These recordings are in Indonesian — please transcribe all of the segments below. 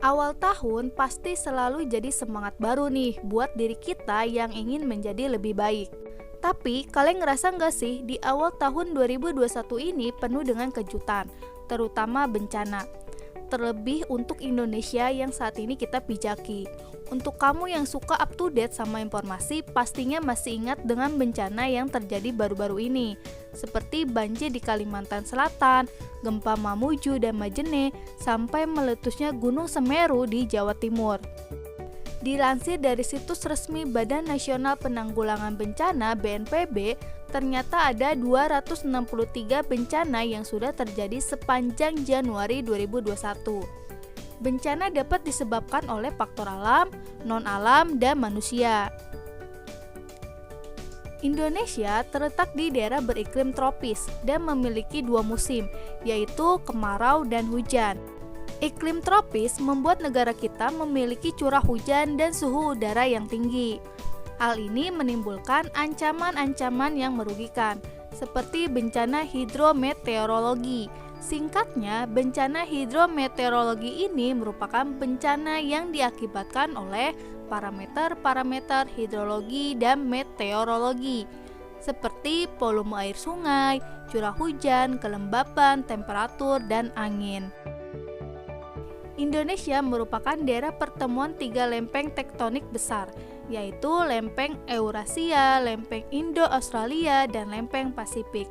Awal tahun pasti selalu jadi semangat baru nih buat diri kita yang ingin menjadi lebih baik. Tapi kalian ngerasa nggak sih di awal tahun 2021 ini penuh dengan kejutan, terutama bencana. Terlebih untuk Indonesia yang saat ini kita pijaki. Untuk kamu yang suka up to date sama informasi, pastinya masih ingat dengan bencana yang terjadi baru-baru ini, seperti banjir di Kalimantan Selatan, gempa Mamuju dan Majene, sampai meletusnya Gunung Semeru di Jawa Timur. Dilansir dari situs resmi Badan Nasional Penanggulangan Bencana (BNPB), ternyata ada 263 bencana yang sudah terjadi sepanjang Januari 2021. Bencana dapat disebabkan oleh faktor alam, non-alam, dan manusia. Indonesia terletak di daerah beriklim tropis dan memiliki dua musim, yaitu kemarau dan hujan. Iklim tropis membuat negara kita memiliki curah hujan dan suhu udara yang tinggi. Hal ini menimbulkan ancaman-ancaman yang merugikan, seperti bencana hidrometeorologi. Singkatnya, bencana hidrometeorologi ini merupakan bencana yang diakibatkan oleh parameter-parameter hidrologi dan meteorologi, seperti volume air sungai, curah hujan, kelembapan, temperatur, dan angin. Indonesia merupakan daerah pertemuan tiga lempeng tektonik besar, yaitu lempeng Eurasia, lempeng Indo-Australia, dan lempeng Pasifik.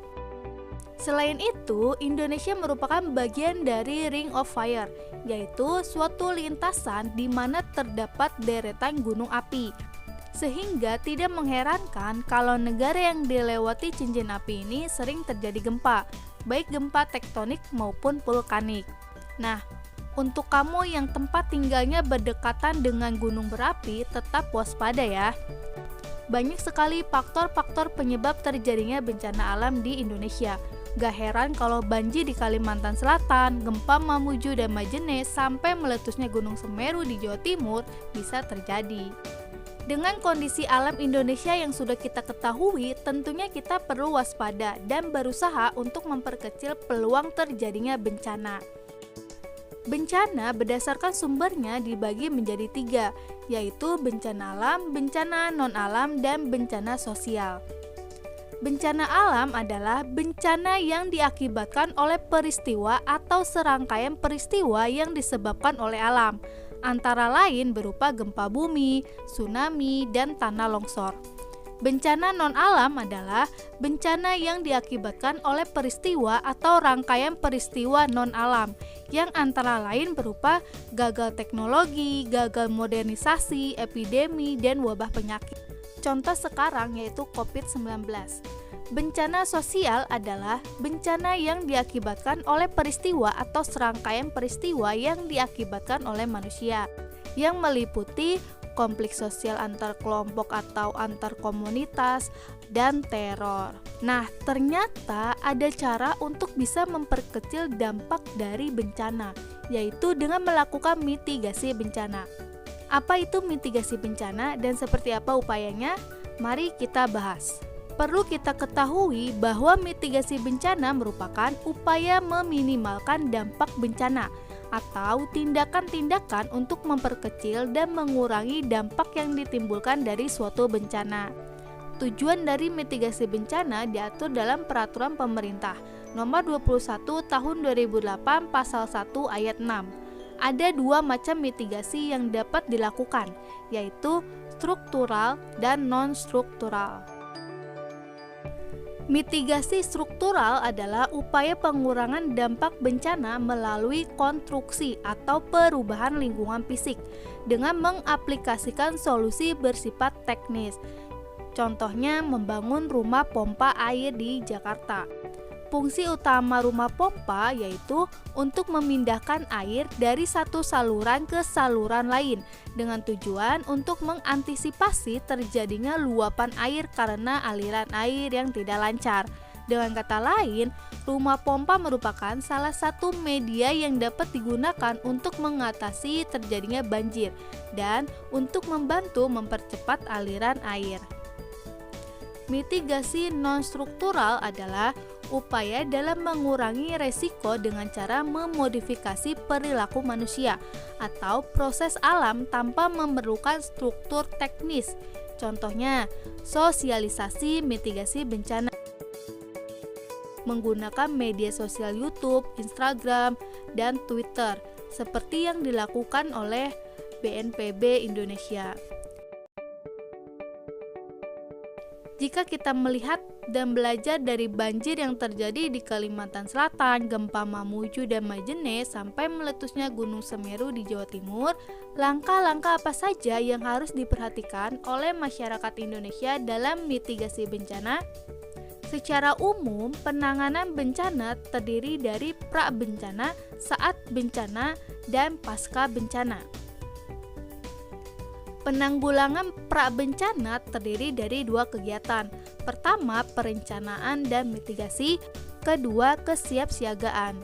Selain itu, Indonesia merupakan bagian dari Ring of Fire, yaitu suatu lintasan di mana terdapat deretan gunung api. Sehingga tidak mengherankan kalau negara yang dilewati cincin api ini sering terjadi gempa, baik gempa tektonik maupun vulkanik. Nah, untuk kamu yang tempat tinggalnya berdekatan dengan gunung berapi, tetap waspada ya. Banyak sekali faktor-faktor penyebab terjadinya bencana alam di Indonesia. Gak heran kalau banjir di Kalimantan Selatan, gempa Mamuju dan Majene, sampai meletusnya Gunung Semeru di Jawa Timur bisa terjadi. Dengan kondisi alam Indonesia yang sudah kita ketahui, tentunya kita perlu waspada dan berusaha untuk memperkecil peluang terjadinya bencana. Bencana berdasarkan sumbernya dibagi menjadi tiga, yaitu bencana alam, bencana non-alam, dan bencana sosial. Bencana alam adalah bencana yang diakibatkan oleh peristiwa atau serangkaian peristiwa yang disebabkan oleh alam, antara lain berupa gempa bumi, tsunami, dan tanah longsor. Bencana non-alam adalah bencana yang diakibatkan oleh peristiwa atau rangkaian peristiwa non-alam, yang antara lain berupa gagal teknologi, gagal modernisasi, epidemi, dan wabah penyakit. Contoh sekarang yaitu COVID-19. Bencana sosial adalah bencana yang diakibatkan oleh peristiwa atau serangkaian peristiwa yang diakibatkan oleh manusia, yang meliputi konflik sosial antar kelompok atau antar komunitas, dan teror. Nah, ternyata ada cara untuk bisa memperkecil dampak dari bencana, yaitu dengan melakukan mitigasi bencana. Apa itu mitigasi bencana dan seperti apa upayanya? Mari kita bahas. Perlu kita ketahui bahwa mitigasi bencana merupakan upaya meminimalkan dampak bencana atau tindakan-tindakan untuk memperkecil dan mengurangi dampak yang ditimbulkan dari suatu bencana. Tujuan dari mitigasi bencana diatur dalam Peraturan Pemerintah Nomor 21 Tahun 2008 Pasal 1 Ayat 6. Ada dua macam mitigasi yang dapat dilakukan, yaitu struktural dan non-struktural. Mitigasi struktural adalah upaya pengurangan dampak bencana melalui konstruksi atau perubahan lingkungan fisik dengan mengaplikasikan solusi bersifat teknis. Contohnya membangun rumah pompa air di Jakarta. Fungsi utama rumah pompa yaitu untuk memindahkan air dari satu saluran ke saluran lain dengan tujuan untuk mengantisipasi terjadinya luapan air karena aliran air yang tidak lancar. Dengan kata lain, rumah pompa merupakan salah satu media yang dapat digunakan untuk mengatasi terjadinya banjir dan untuk membantu mempercepat aliran air. Mitigasi non-struktural adalah upaya dalam mengurangi resiko dengan cara memodifikasi perilaku manusia atau proses alam tanpa memerlukan struktur teknis. Contohnya, sosialisasi mitigasi bencana menggunakan media sosial YouTube, Instagram, dan Twitter seperti yang dilakukan oleh BNPB Indonesia. Jika kita melihat dan belajar dari banjir yang terjadi di Kalimantan Selatan, gempa Mamuju dan Majene, sampai meletusnya Gunung Semeru di Jawa Timur, langkah-langkah apa saja yang harus diperhatikan oleh masyarakat Indonesia dalam mitigasi bencana? Secara umum, penanganan bencana terdiri dari pra-bencana, saat bencana, dan pasca bencana. Penanggulangan pra-bencana terdiri dari dua kegiatan. Pertama, perencanaan dan mitigasi. Kedua, kesiapsiagaan.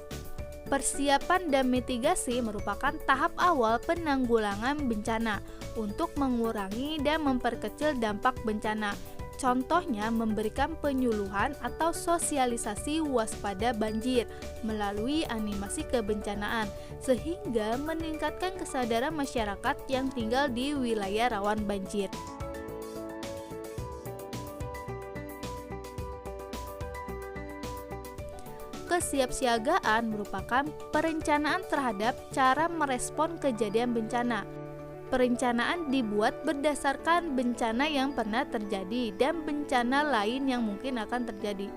Persiapan dan mitigasi merupakan tahap awal penanggulangan bencana untuk mengurangi dan memperkecil dampak bencana. Contohnya, memberikan penyuluhan atau sosialisasi waspada banjir melalui animasi kebencanaan, sehingga meningkatkan kesadaran masyarakat yang tinggal di wilayah rawan banjir. Kesiapsiagaan merupakan perencanaan terhadap cara merespon kejadian bencana. Perencanaan dibuat berdasarkan bencana yang pernah terjadi dan bencana lain yang mungkin akan terjadi.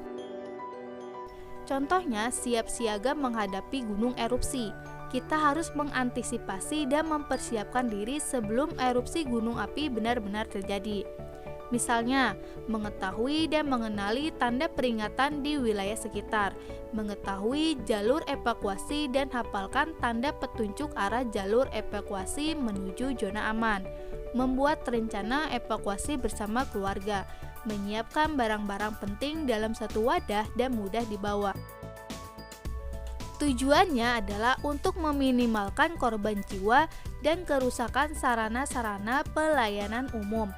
Contohnya, siap siaga menghadapi gunung erupsi. Kita harus mengantisipasi dan mempersiapkan diri sebelum erupsi gunung api benar-benar terjadi. Misalnya, mengetahui dan mengenali tanda peringatan di wilayah sekitar, mengetahui jalur evakuasi dan hafalkan tanda petunjuk arah jalur evakuasi menuju zona aman, membuat rencana evakuasi bersama keluarga, menyiapkan barang-barang penting dalam satu wadah dan mudah dibawa. Tujuannya adalah untuk meminimalkan korban jiwa dan kerusakan sarana-sarana pelayanan umum.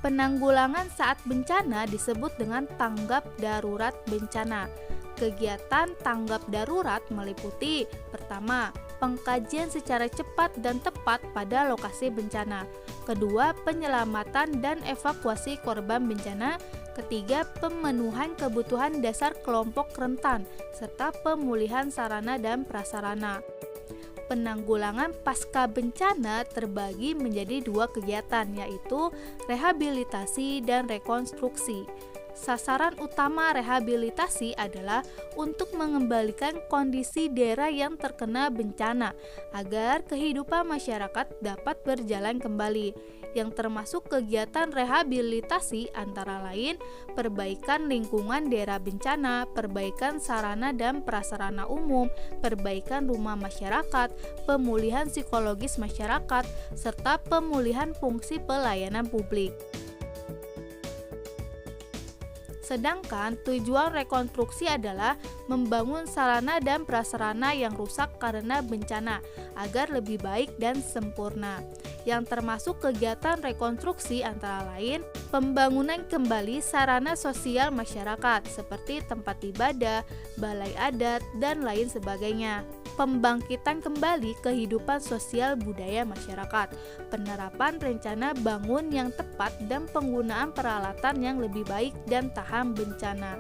Penanggulangan saat bencana disebut dengan tanggap darurat bencana. Kegiatan tanggap darurat meliputi: pertama, pengkajian secara cepat dan tepat pada lokasi bencana. Kedua, penyelamatan dan evakuasi korban bencana. Ketiga, pemenuhan kebutuhan dasar kelompok rentan serta pemulihan sarana dan prasarana. Penanggulangan pasca bencana terbagi menjadi dua kegiatan, yaitu rehabilitasi dan rekonstruksi. Sasaran utama rehabilitasi adalah untuk mengembalikan kondisi daerah yang terkena bencana agar kehidupan masyarakat dapat berjalan kembali, yang termasuk kegiatan rehabilitasi antara lain perbaikan lingkungan daerah bencana, perbaikan sarana dan prasarana umum, perbaikan rumah masyarakat, pemulihan psikologis masyarakat, serta pemulihan fungsi pelayanan publik. Sedangkan tujuan rekonstruksi adalah membangun sarana dan prasarana yang rusak karena bencana agar lebih baik dan sempurna. Yang termasuk kegiatan rekonstruksi antara lain pembangunan kembali sarana sosial masyarakat seperti tempat ibadah, balai adat, dan lain sebagainya. Pembangkitan kembali kehidupan sosial budaya masyarakat, penerapan rencana bangun yang tepat dan penggunaan peralatan yang lebih baik dan tahan bencana.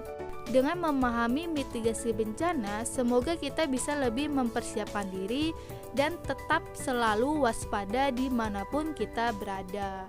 Dengan memahami mitigasi bencana, semoga kita bisa lebih mempersiapkan diri dan tetap selalu waspada dimanapun kita berada.